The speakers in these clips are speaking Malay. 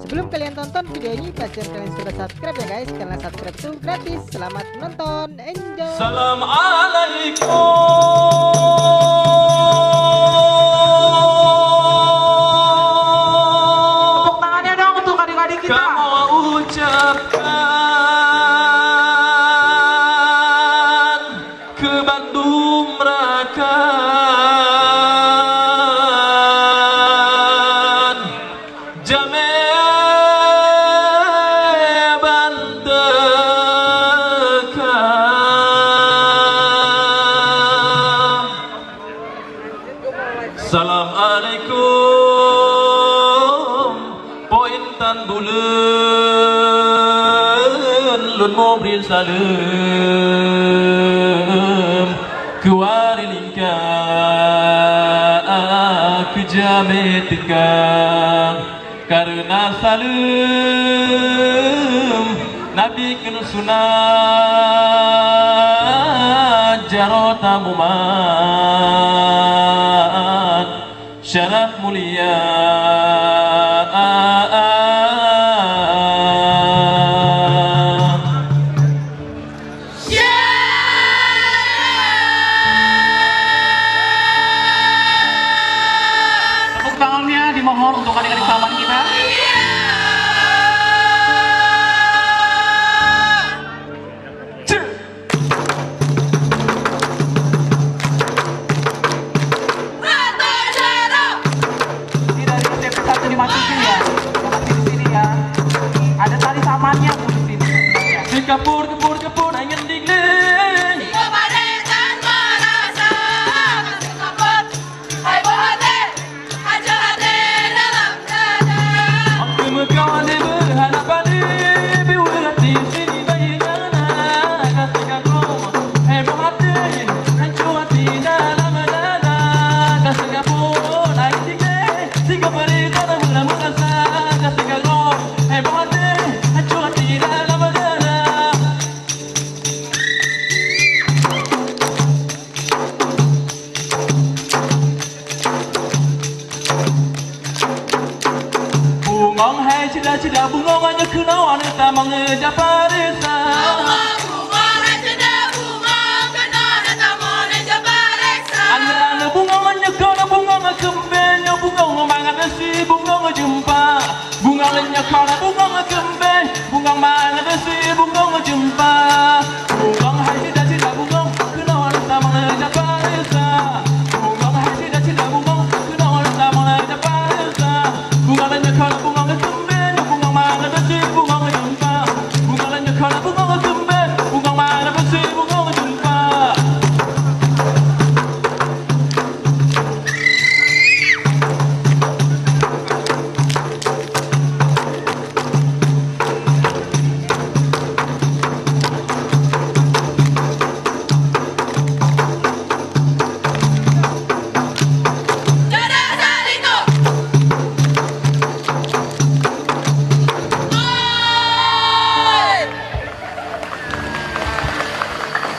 Sebelum kalian tonton video ini, pastikan kalian sudah subscribe ya guys, karena subscribe itu gratis. Selamat menonton, enjoy. Salam alaikum. Tepuk tangannya dong untuk adik-adik kita. Kamu ucapkan ke Bandung Rakan Jame Bantekan. Salam alaikum pointan bulan lun mau beri salam kuari lingka aku jame tegang karena salam Nabi kena sunat jarota mumat syaraf mulia. Tepuk tangannya dimohon untuk adik-adik sahabat kita. Ini dari CP1 dimasukin ya. Dimasukin di sini ya. Ada tali samannya Bu di sini. Ya. Si kapur angin dingin aku mengkawal berhadapan biulat di sini bayangana kasih kapur heboh hati hancur hati dalam dada kasih kapur angin dingin si kapur dalam rasa kasih kapur heboh hati hancur hati dalam dada. Bungong hai cila bungong hanya kenal wanita mengejar parisa. Anda bungong hanya kena bungong kembenya bungong mangan si bungong jumpa. Bungong hanya kena bungong kembe bungong mangan si bungong jumpa. Bungong hai cila bungong kenal wanita mengejar parisa. Bungong hai cila bungong kenal wanita mengejar parisa. Bungong hanya kena bungong kembe bungong mangan si bungong jumpa. Bungong hanya kena bungong kembe bungong mangan si bungong jumpa.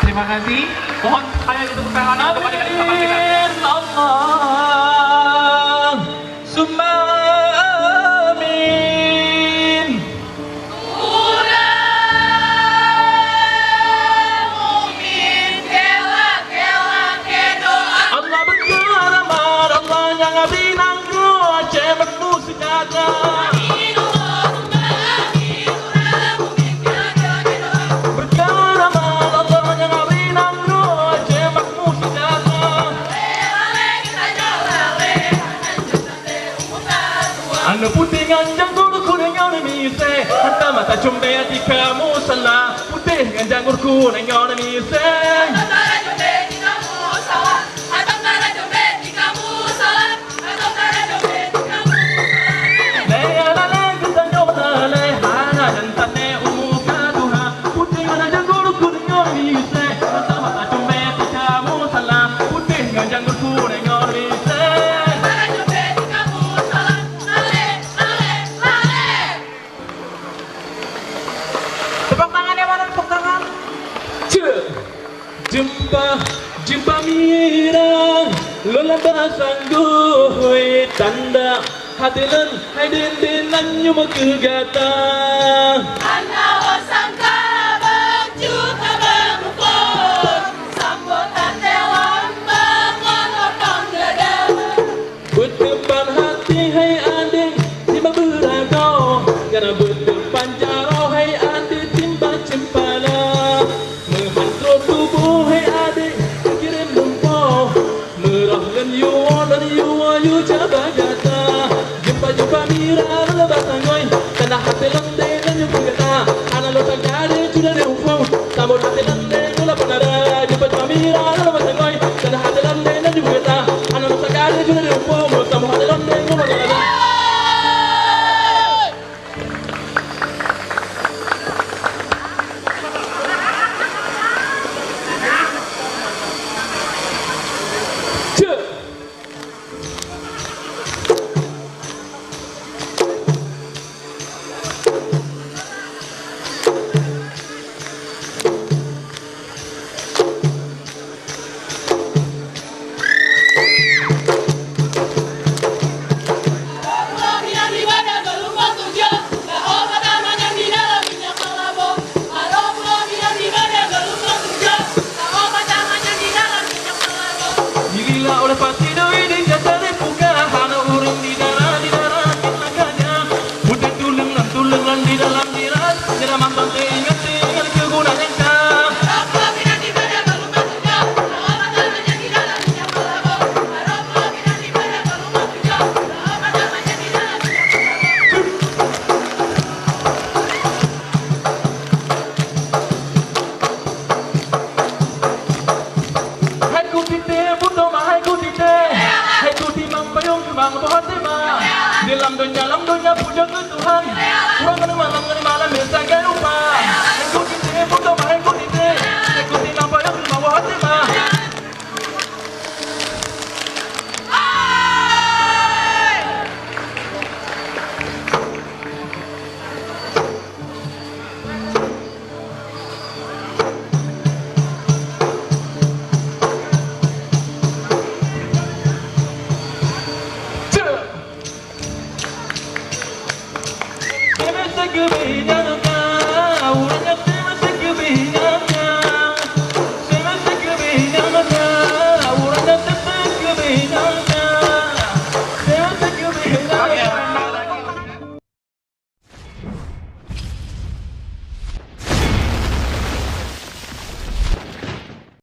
Terima kasih. Mohon saya tepuk tangan untuk adik-adik sahabat kita. Allah summa amin. Allah berkaramar, Allah yang abinang gua cepat musikata. Berkaramar, Allah yang abinang gua cepat musikata. Anu putih nganjang guru kuning yang mise, hantar mata cumbe di kamu salah. Putih nganjang guru kuning yang mise. Tepuk tangannya mana? Tepuk tangan. Jumpa mira lola basanggoy tanda hati len hai din din nanyu makugata Ana osangka baju kabangkon sambut atelon mengolotong gede Berdepan hati hai adik Timba berakau Karena berdepan jarau hai adik Timba cempala Menghantar tubuh hai adik Kirim lumpau Merahkan yuwa dan yuwa yu cabagata Jumpa-jumpa mira lebat tangga